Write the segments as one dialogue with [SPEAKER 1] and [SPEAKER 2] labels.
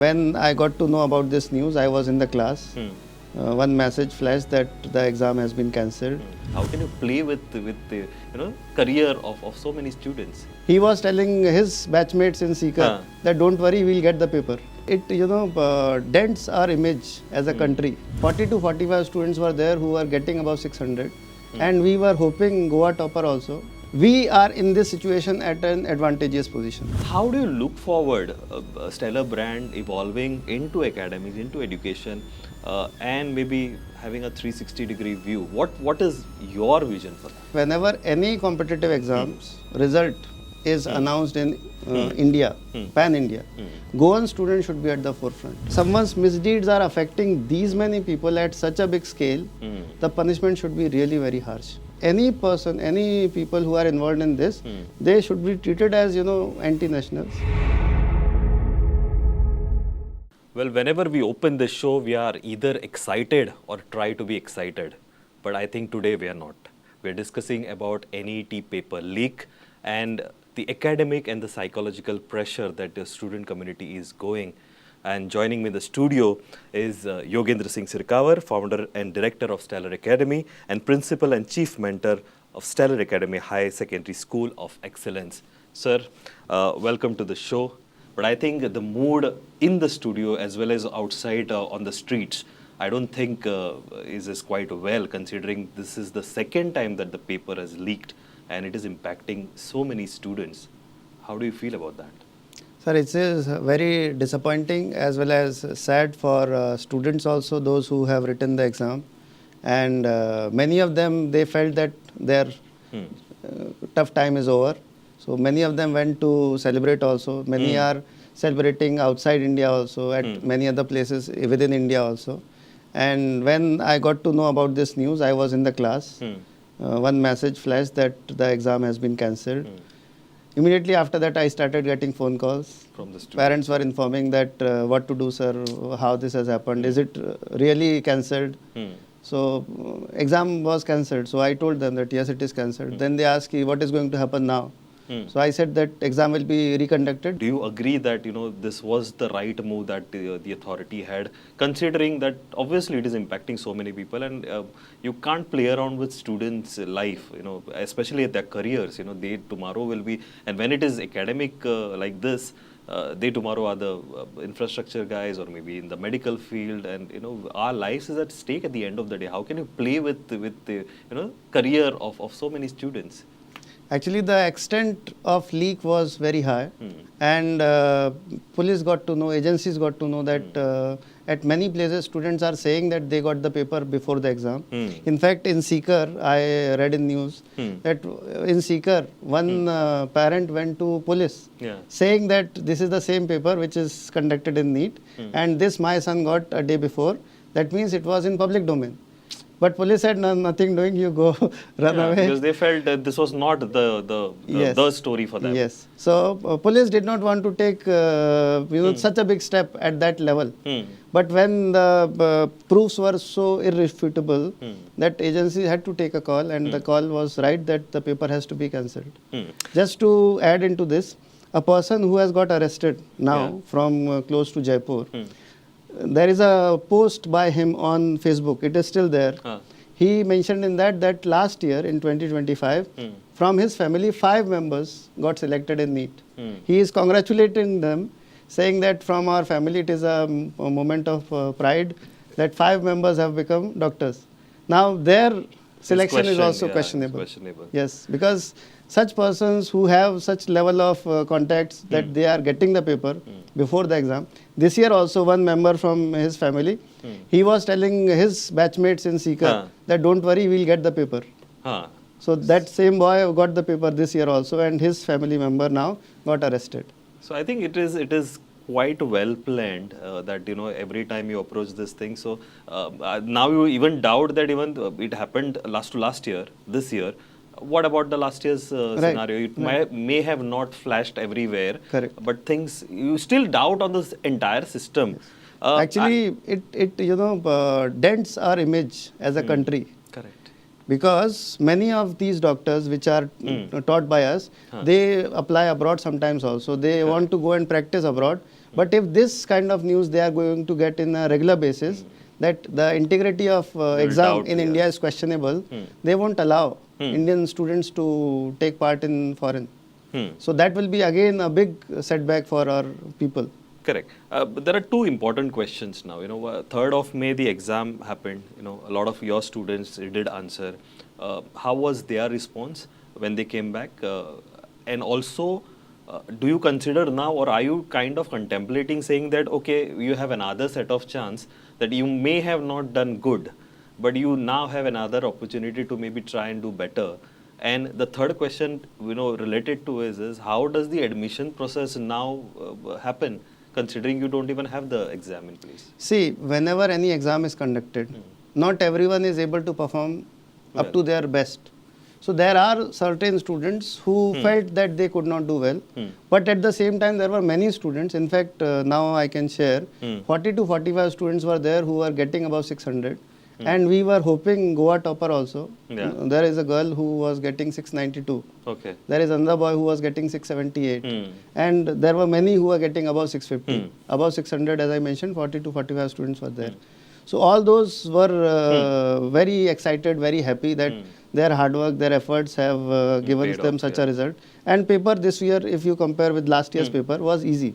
[SPEAKER 1] When I got to know about this news, I was in the class. One message flashed that the exam has been cancelled.
[SPEAKER 2] How can you play with the career of so many students?
[SPEAKER 1] He was telling his batchmates in Sikar that don't worry, we'll get the paper. It dents our image as a country. 40 to 45 students were there who were getting above 600, and we were hoping Goa topper also. We are in this situation at an advantageous position.
[SPEAKER 2] How do you look forward a stellar brand evolving into academies, into education, and maybe having a 360-degree view? What is your vision for that?
[SPEAKER 1] Whenever any competitive exams result is announced in India, pan-India, Goan students should be at the forefront. Someone's misdeeds are affecting these many people at such a big scale, the punishment should be really very harsh. Any person, any people who are involved in this, they should be treated as, anti-nationals.
[SPEAKER 2] Well, whenever we open this show, we are either excited or try to be excited. But I think today we are not. We are discussing about NEET paper leak and the academic and the psychological pressure that the student community is going. And joining me in the studio is Yogendra Singh Sikarwar, founder and director of Estellar Academy and principal and chief mentor of Estellar Academy High Secondary School of Excellence. Sir, welcome to the show. But I think the mood in the studio as well as outside on the streets, I don't think is quite well, considering this is the second time that the paper has leaked and it is impacting so many students. How do you feel about that?
[SPEAKER 1] Sir, it is very disappointing as well as sad for students also, those who have written the exam. And many of them, they felt that their tough time is over. So many of them went to celebrate also. Many are celebrating outside India also, at many other places within India also. And when I got to know about this news, I was in the class. One message flashed that the exam has been cancelled. Immediately after that, I started getting phone calls.
[SPEAKER 2] From the students.
[SPEAKER 1] Parents were informing that what to do, sir, how this has happened. Is it really cancelled? So exam was cancelled. So I told them that yes, it is cancelled. Then they asked what is going to happen now. So I said that exam will be reconducted.
[SPEAKER 2] Do you agree that this was the right move that the authority had, considering that obviously it is impacting so many people, and you can't play around with students' life, especially at their careers. They tomorrow will be, and when it is academic like this, they tomorrow are the infrastructure guys or maybe in the medical field, and our lives is at stake at the end of the day. How can you play with the career of so many students?
[SPEAKER 1] Actually, the extent of leak was very high, and police got to know, agencies got to know that at many places students are saying that they got the paper before the exam. In fact, in Sikar, I read in news that in Sikar, one parent went to police saying that this is the same paper which is conducted in NEET, and this my son got a day before. That means it was in public domain. But police said, no, nothing doing, you go, run away.
[SPEAKER 2] Because they felt that this was not the story for them.
[SPEAKER 1] Yes. So, police did not want to take, such a big step at that level. But when the proofs were so irrefutable, that agency had to take a call, and the call was right that the paper has to be cancelled. Just to add into this, a person who has got arrested now from close to Jaipur, there is a post by him on Facebook. It is still there. He mentioned in that last year in 2025, from his family, 5 members got selected in NEET. He is congratulating them, saying that from our family it is a moment of pride that 5 members have become doctors. Now their selection is also questionable. Yes, because such persons who have such level of contacts that they are getting the paper before the exam. This year also one member from his family, he was telling his batchmates in Sikar that don't worry, we'll get the paper. So that same boy got the paper this year also, and his family member now got arrested.
[SPEAKER 2] So I think it is quite well planned that every time you approach this thing. So now you even doubt that even it happened last year, this year. What about the last year's scenario? It may have not flashed everywhere.
[SPEAKER 1] Correct.
[SPEAKER 2] But things, you still doubt on this entire system.
[SPEAKER 1] Actually, it dents our image as a country.
[SPEAKER 2] Correct.
[SPEAKER 1] Because many of these doctors which are taught by us, they apply abroad sometimes also. They want to go and practice abroad. But if this kind of news they are going to get in a regular basis, that the integrity of exam
[SPEAKER 2] doubt,
[SPEAKER 1] in
[SPEAKER 2] yeah.
[SPEAKER 1] India is questionable, they won't allow Indian students to take part in foreign. So that will be again a big setback for our people.
[SPEAKER 2] Correct. But there are two important questions now. 3rd of May, the exam happened. A lot of your students did answer. How was their response when they came back? And also, do you consider now, or are you kind of contemplating saying that, okay, you have another set of chance that you may have not done good, but you now have another opportunity to maybe try and do better? And the third question, related to is how does the admission process now happen, considering you don't even have the exam in place?
[SPEAKER 1] See, whenever any exam is conducted, not everyone is able to perform up to their best. So there are certain students who felt that they could not do well, but at the same time there were many students. In fact, now I can share 40 to 45 students were there who were getting above 600. And we were hoping Goa topper also.
[SPEAKER 2] Yeah.
[SPEAKER 1] There is a girl who was getting 692.
[SPEAKER 2] Okay.
[SPEAKER 1] There is another boy who was getting 678. And there were many who were getting above 650. Above 600, as I mentioned, 40 to 45 students were there. So all those were very excited, very happy that their hard work, their efforts have given them such a result. And paper this year, if you compare with last year's paper, was easy.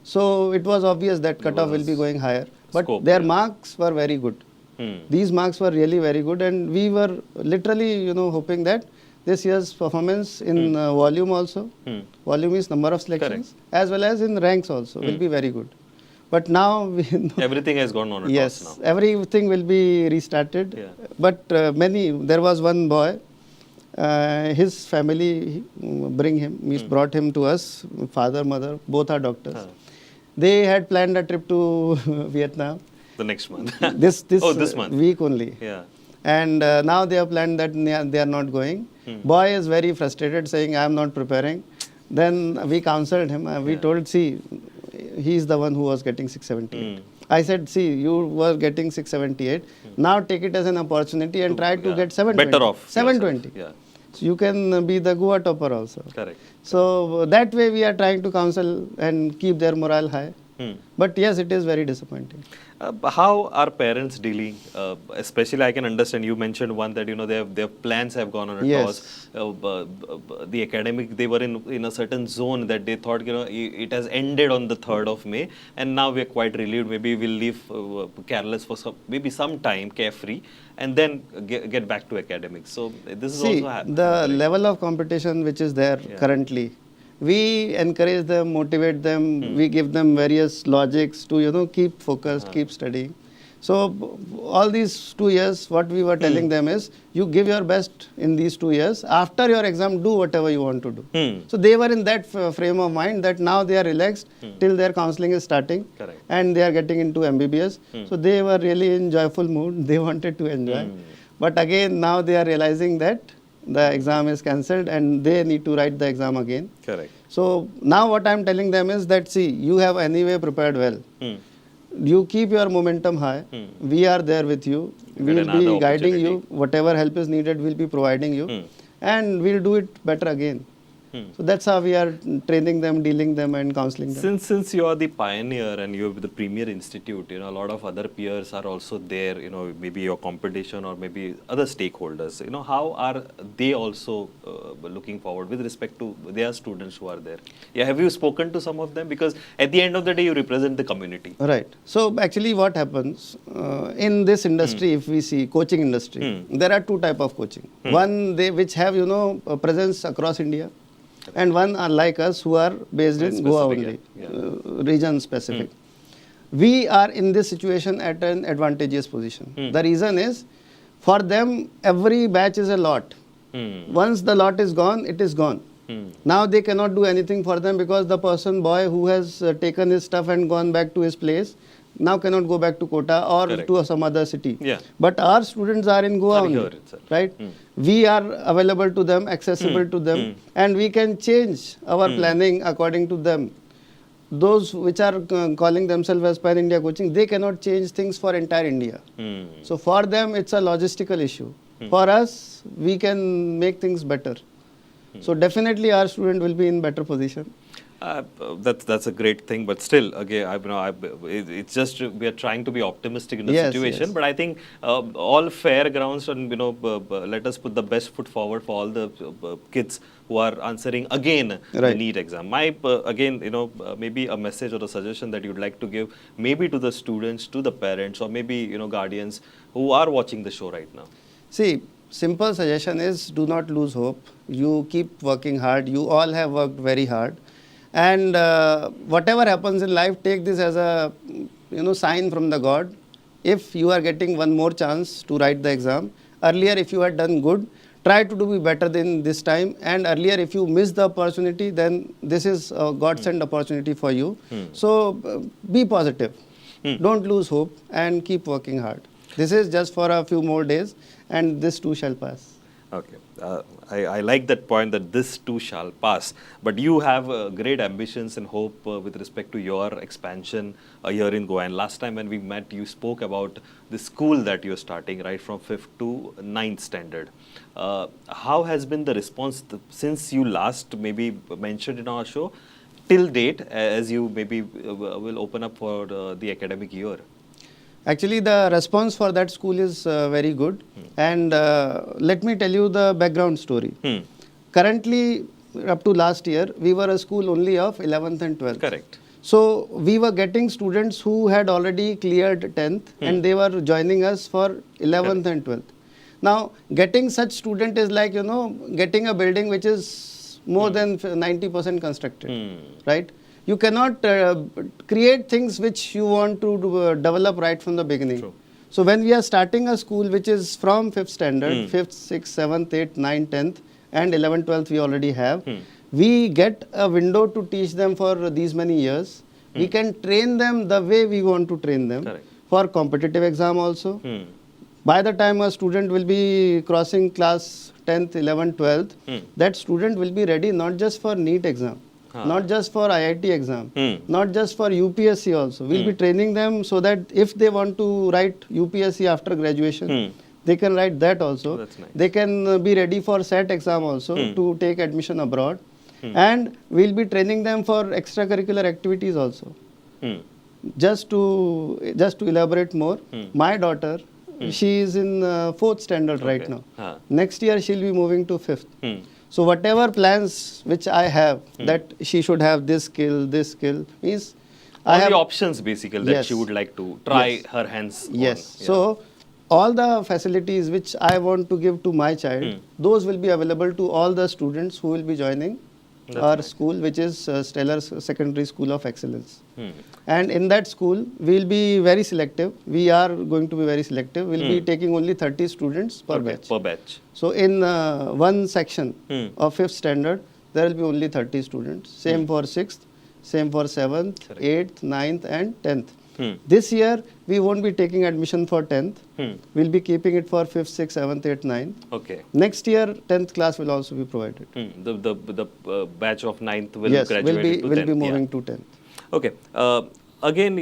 [SPEAKER 1] So it was obvious that cutoff will be going higher. But their marks were very good. These marks were really very good, and we were literally, hoping that this year's performance in volume also, volume is number of selections, as well as in ranks also, will be very good. But now
[SPEAKER 2] everything has gone on a
[SPEAKER 1] yes,
[SPEAKER 2] toss now.
[SPEAKER 1] Everything will be restarted.
[SPEAKER 2] Yeah.
[SPEAKER 1] But there was one boy, his family brought him to us, father, mother, both are doctors. They had planned a trip to Vietnam.
[SPEAKER 2] The next month.
[SPEAKER 1] this
[SPEAKER 2] month.
[SPEAKER 1] week only.
[SPEAKER 2] Yeah.
[SPEAKER 1] And now they have planned that they are not going. Boy is very frustrated, saying, I am not preparing. Then we counseled him. We told, see, he is the one who was getting 678. I said, see, you were getting 678. Now take it as an opportunity and try to get 720.
[SPEAKER 2] Better off.
[SPEAKER 1] 720.
[SPEAKER 2] Yeah.
[SPEAKER 1] So you can be the Goa topper also.
[SPEAKER 2] Correct.
[SPEAKER 1] So that way we are trying to counsel and keep their morale high. But yes, it is very disappointing.
[SPEAKER 2] How are parents dealing? Especially, I can understand. You mentioned one that their plans have gone on a toss. The academic, they were in a certain zone that they thought it has ended on the 3rd of May, and now we are quite relieved. Maybe we'll leave careless for some time, carefree, and then get back to academics. So this is also happening.
[SPEAKER 1] The level of competition which is there currently. We encourage them, motivate them, we give them various logics to, keep focused, keep studying. So all these 2 years, what we were telling them is, you give your best in these 2 years. After your exam, do whatever you want to do. So they were in that frame of mind that now they are relaxed till their counseling is starting.
[SPEAKER 2] Correct.
[SPEAKER 1] And they are getting into MBBS. So they were really in joyful mood. They wanted to enjoy. But again, now they are realizing that the exam is cancelled and they need to write the exam again.
[SPEAKER 2] Correct.
[SPEAKER 1] So now what I am telling them is that, see, you have anyway prepared well. You keep your momentum high. We are there with you. We will be guiding you. Whatever help is needed, we will be providing you. And we will do it better again. So that's how we are training them, dealing them and counseling them.
[SPEAKER 2] Since you are the pioneer and you have the premier institute, a lot of other peers are also there, maybe your competition or maybe other stakeholders. How are they also looking forward with respect to their students who are there? Yeah, have you spoken to some of them? Because at the end of the day, you represent the community.
[SPEAKER 1] Right. So actually what happens in this industry, if we see coaching industry, there are two types of coaching. One, which have, a presence across India. And one are like us who are based in Goa only, region specific. We are in this situation at an advantageous position. The reason is, for them, every batch is a lot. Once the lot is gone, it is gone. Now they cannot do anything for them because the boy who has taken his stuff and gone back to his place, now cannot go back to Kota or to some other city. But our students are in Goa only, right? We are available to them, accessible to them, and we can change our planning according to them. Those which are calling themselves as Pan India Coaching, they cannot change things for entire India. So for them, it's a logistical issue. For us, we can make things better. So definitely our student will be in better position.
[SPEAKER 2] That's a great thing, but still, again, it's just we are trying to be optimistic in the
[SPEAKER 1] Yes,
[SPEAKER 2] situation.
[SPEAKER 1] yes.
[SPEAKER 2] But I think all fair grounds, and let us put the best foot forward for all the kids who are answering again the
[SPEAKER 1] Right.
[SPEAKER 2] NEET exam. My again, maybe a message or a suggestion that you'd like to give, maybe to the students, to the parents, or maybe guardians who are watching the show right now.
[SPEAKER 1] See, simple suggestion is do not lose hope. You keep working hard. You all have worked very hard. And whatever happens in life, take this as a sign from the God. If you are getting one more chance to write the exam, earlier if you had done good, try to do better than this time. And earlier if you missed the opportunity, then this is a God-sent opportunity for you. So be positive. Don't lose hope and keep working hard. This is just for a few more days, and this too shall pass.
[SPEAKER 2] Okay. I like that point that this too shall pass. But you have great ambitions and hope with respect to your expansion here in Goa. And last time when we met, you spoke about the school that you're starting, right, from 5th to 9th standard. How has been the response since you last maybe mentioned in our show till date, as you maybe will open up for the academic year?
[SPEAKER 1] Actually, the response for that school is very good. And let me tell you the background story. Currently, up to last year, we were a school only of 11th and 12th.
[SPEAKER 2] Correct.
[SPEAKER 1] So, we were getting students who had already cleared 10th and they were joining us for 11th and 12th. Now, getting such student is like, getting a building which is more than 90% constructed, right? You cannot create things which you want to develop right from the beginning.
[SPEAKER 2] True.
[SPEAKER 1] So when we are starting a school which is from 5th standard, 5th, 6th, 7th, 8th, 9th, 10th and 11th, 12th we already have. We get a window to teach them for these many years. We can train them the way we want to train them.
[SPEAKER 2] Correct.
[SPEAKER 1] For competitive exam also. By the time a student will be crossing class 10th, 11th, 12th, that student will be ready not just for NEET exam. Not just for IIT exam, not just for UPSC also. We'll be training them so that if they want to write UPSC after graduation, they can write that also.
[SPEAKER 2] That's nice.
[SPEAKER 1] They can be ready for SET exam also to take admission abroad. And we'll be training them for extracurricular activities also. Just to elaborate more, my daughter, she is in 4th standard right now. Next year she'll be moving to 5th. So whatever plans which I have, that she should have this skill, means
[SPEAKER 2] All
[SPEAKER 1] I have
[SPEAKER 2] the options basically that
[SPEAKER 1] Yes.
[SPEAKER 2] she would like to try
[SPEAKER 1] Yes.
[SPEAKER 2] her hands on.
[SPEAKER 1] Yes.
[SPEAKER 2] Yeah.
[SPEAKER 1] So all the facilities which I want to give to my child, those will be available to all the students who will be joining our school, which is Stellar Secondary School of Excellence. And in that school, we'll be very selective. We are going to be very selective. We'll be taking only 30 students per batch.
[SPEAKER 2] Per batch.
[SPEAKER 1] So in one section of 5th standard, there will be only 30 students. Same for 6th, same for 7th, 8th, 9th and 10th. This year, we won't be taking admission for 10th. We'll be keeping it for 5th, 6th, 7th, 8th, 9th.
[SPEAKER 2] Okay.
[SPEAKER 1] Next year, 10th class will also be provided.
[SPEAKER 2] The batch of 9th will
[SPEAKER 1] Yes,
[SPEAKER 2] graduate to
[SPEAKER 1] will
[SPEAKER 2] 10th.
[SPEAKER 1] be moving to 10th.
[SPEAKER 2] Okay. Again,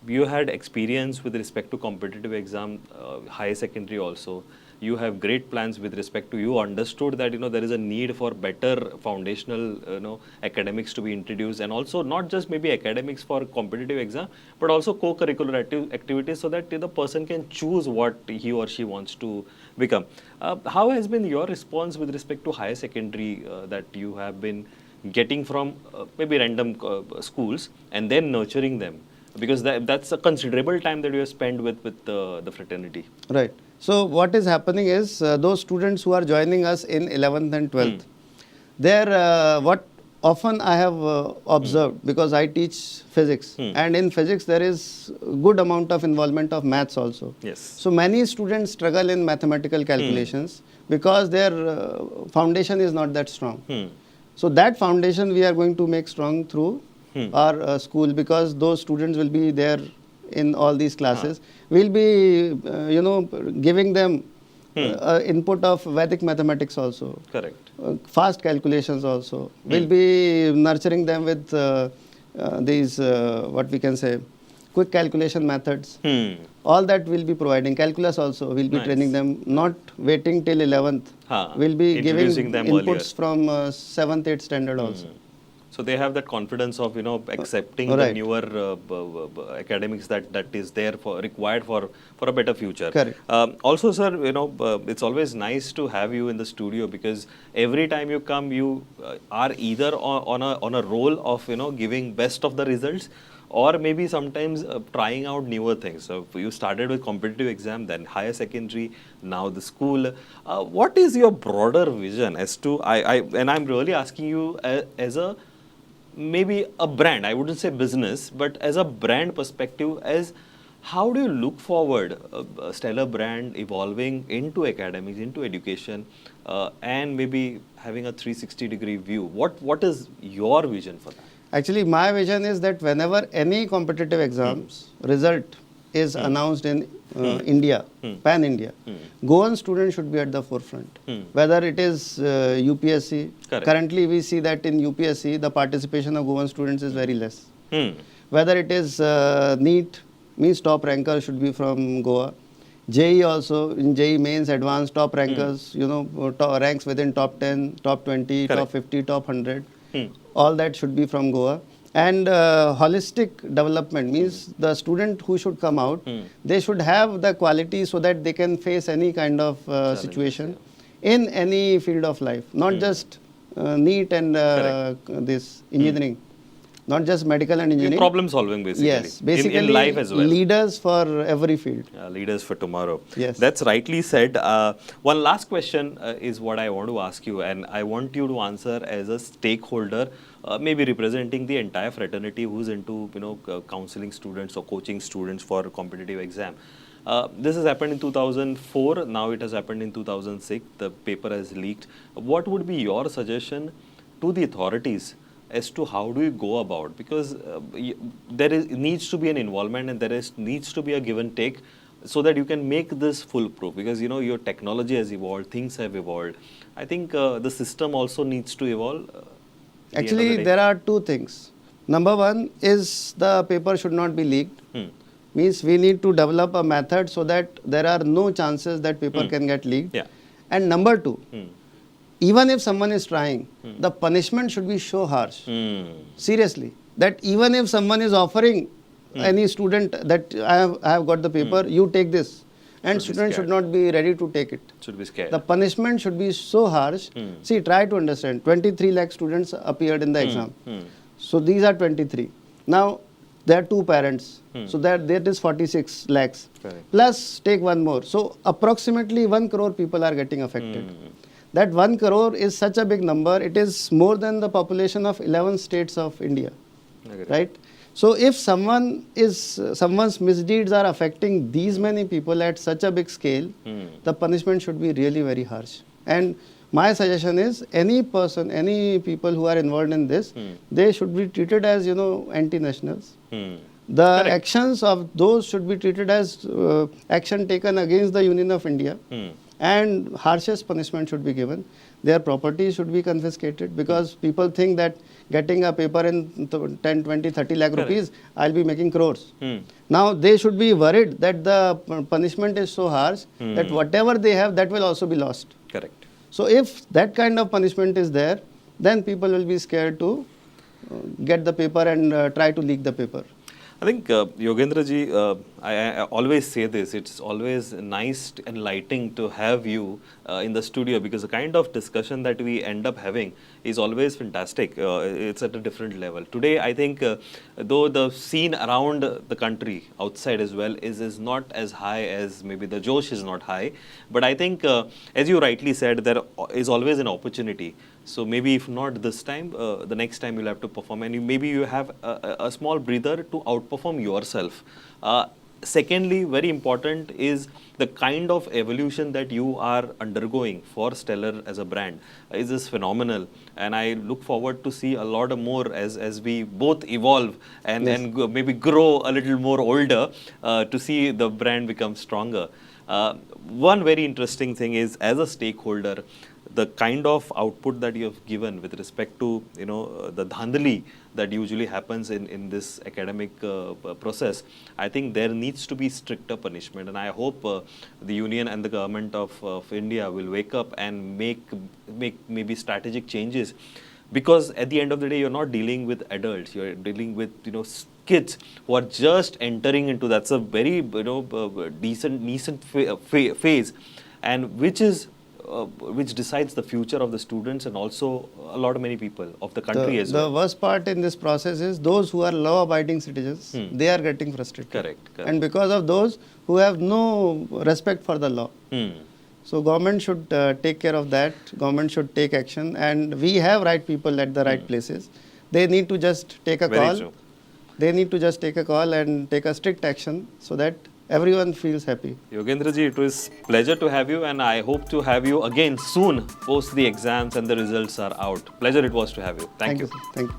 [SPEAKER 2] you had experience with respect to competitive exam, higher secondary also. You have great plans with respect to, you understood that, there is a need for better foundational, academics to be introduced, and also not just maybe academics for competitive exam, but also co-curricular activities so that the person can choose what he or she wants to become. How has been your response with respect to higher secondary that you have been getting from maybe random schools and then nurturing them? Because that's a considerable time that you have spent with the fraternity.
[SPEAKER 1] Right. So what is happening is those students who are joining us in 11th and 12th, what often I have observed, because I teach physics, and in physics there is good amount of involvement of maths also.
[SPEAKER 2] Yes.
[SPEAKER 1] So many students struggle in mathematical calculations because their foundation is not that strong. So that foundation we are going to make strong through our school, because those students will be there in all these classes. We'll be, giving them input of Vedic mathematics also.
[SPEAKER 2] Correct.
[SPEAKER 1] Fast calculations also. We'll be nurturing them with these, what we can say, quick calculation methods. All that we'll be providing. Calculus also, we'll be training them, not waiting till 11th. We'll be giving
[SPEAKER 2] Introducing them
[SPEAKER 1] inputs
[SPEAKER 2] earlier.
[SPEAKER 1] from 7th, 8th standard also.
[SPEAKER 2] So they have that confidence of accepting the
[SPEAKER 1] Right.
[SPEAKER 2] newer academics that is there for required for a better future.
[SPEAKER 1] Correct.
[SPEAKER 2] Also, sir, it's always nice to have you in the studio because every time you come, you are either on a role of giving best of the results, or maybe sometimes trying out newer things. So you started with competitive exam, then higher secondary, now the school. What is your broader vision as to and I'm really asking you as a maybe a brand, I wouldn't say business, but as a brand perspective, as how do you look forward a stellar brand evolving into academics, into education, and maybe having a 360-degree view? What is your vision for that?
[SPEAKER 1] Actually, my vision is that whenever any competitive exams result is announced in India, pan-India, Goan students should be at the forefront. Whether it is UPSC,
[SPEAKER 2] Correct.
[SPEAKER 1] currently we see that in UPSC the participation of Goan students is very less.
[SPEAKER 2] Hmm.
[SPEAKER 1] Whether it is NEET, means top ranker should be from Goa. JE also, in JE mains advanced top rankers, ranks within top 10, top 20,
[SPEAKER 2] Correct.
[SPEAKER 1] top 50, top 100. All that should be from Goa. And holistic development means the student who should come out, they should have the quality so that they can face any kind of situation in any field of life, not just NEET and this engineering, not just medical and engineering.
[SPEAKER 2] Problem solving, basically.
[SPEAKER 1] Yes, basically
[SPEAKER 2] in life as well.
[SPEAKER 1] leaders for every field.
[SPEAKER 2] Leaders for tomorrow.
[SPEAKER 1] Yes.
[SPEAKER 2] That's rightly said. One last question is what I want to ask you, and I want you to answer as a stakeholder, maybe representing the entire fraternity who's into counseling students or coaching students for a competitive exam. This has happened in 2004. Now it has happened in 2006. The paper has leaked. What would be your suggestion to the authorities as to how do you go about, because needs to be an involvement and needs to be a give and take so that you can make this foolproof, because your technology has evolved, things have evolved. I think the system also needs to evolve.
[SPEAKER 1] Actually, there are two things. Number one is the paper should not be leaked. Means we need to develop a method so that there are no chances that paper can get leaked.
[SPEAKER 2] Yeah.
[SPEAKER 1] And number two, even if someone is trying, the punishment should be so harsh. Seriously. That even if someone is offering any student that I have got the paper, you take this. And student should not be ready to take it.
[SPEAKER 2] Should be scared.
[SPEAKER 1] The punishment should be so harsh. See, try to understand. 23 lakh students appeared in the exam. So these are 23. Now, there are two parents. So there is 46 lakhs.
[SPEAKER 2] Correct.
[SPEAKER 1] Plus, take one more. So approximately 1 crore people are getting affected. That 1 crore is such a big number. It is more than the population of 11 states of India.
[SPEAKER 2] Agree.
[SPEAKER 1] Right? So if someone's misdeeds are affecting these many people at such a big scale, the punishment should be really very harsh. And my suggestion is any people who are involved in this, they should be treated as, anti-nationals. The actions of those should be treated as action taken against the Union of India. And harshest punishment should be given. Their property should be confiscated, because people think that getting a paper in 10, 20, 30 lakh rupees, I'll be making crores. Now they should be worried that the punishment is so harsh that whatever they have, that will also be lost.
[SPEAKER 2] Correct.
[SPEAKER 1] So if that kind of punishment is there, then people will be scared to get the paper and try to leak the paper.
[SPEAKER 2] I think, Yogendra ji, I always say this, it's always nice and enlightening to have you in the studio, because the kind of discussion that we end up having is always fantastic. It's at a different level. Today, I think, though the scene around the country, outside as well, is not as high as maybe the Josh is not high. But I think, as you rightly said, there is always an opportunity. So maybe if not this time, the next time you'll have to perform, and maybe you have a small breather to outperform yourself. Secondly, very important is the kind of evolution that you are undergoing for Stellar as a brand is phenomenal, and I look forward to see a lot more as we both evolve and maybe grow a little more older to see the brand become stronger. One very interesting thing is, as a stakeholder, the kind of output that you have given with respect to the dhandali that usually happens in this academic process, I think there needs to be stricter punishment, and I hope the union and the government of India will wake up and make maybe strategic changes. because at the end of the day, you're not dealing with adults. You're dealing with kids who are just entering into that's a very decent phase, and which decides the future of the students and also a lot of many people of the country as well.
[SPEAKER 1] The worst part in this process is those who are law-abiding citizens, they are getting frustrated.
[SPEAKER 2] Correct.
[SPEAKER 1] And because of those who have no respect for the law. So government should take care of that. Government should take action, and we have right people at the right places. They need to just take a
[SPEAKER 2] Very
[SPEAKER 1] call.
[SPEAKER 2] true.
[SPEAKER 1] They need to just take a call and take a strict action so that everyone feels happy.
[SPEAKER 2] Yogendra ji, it was pleasure to have you, and I hope to have you again soon post the exams and the results are out. Pleasure it was to have you. Thank you.
[SPEAKER 1] Sir. Thank you.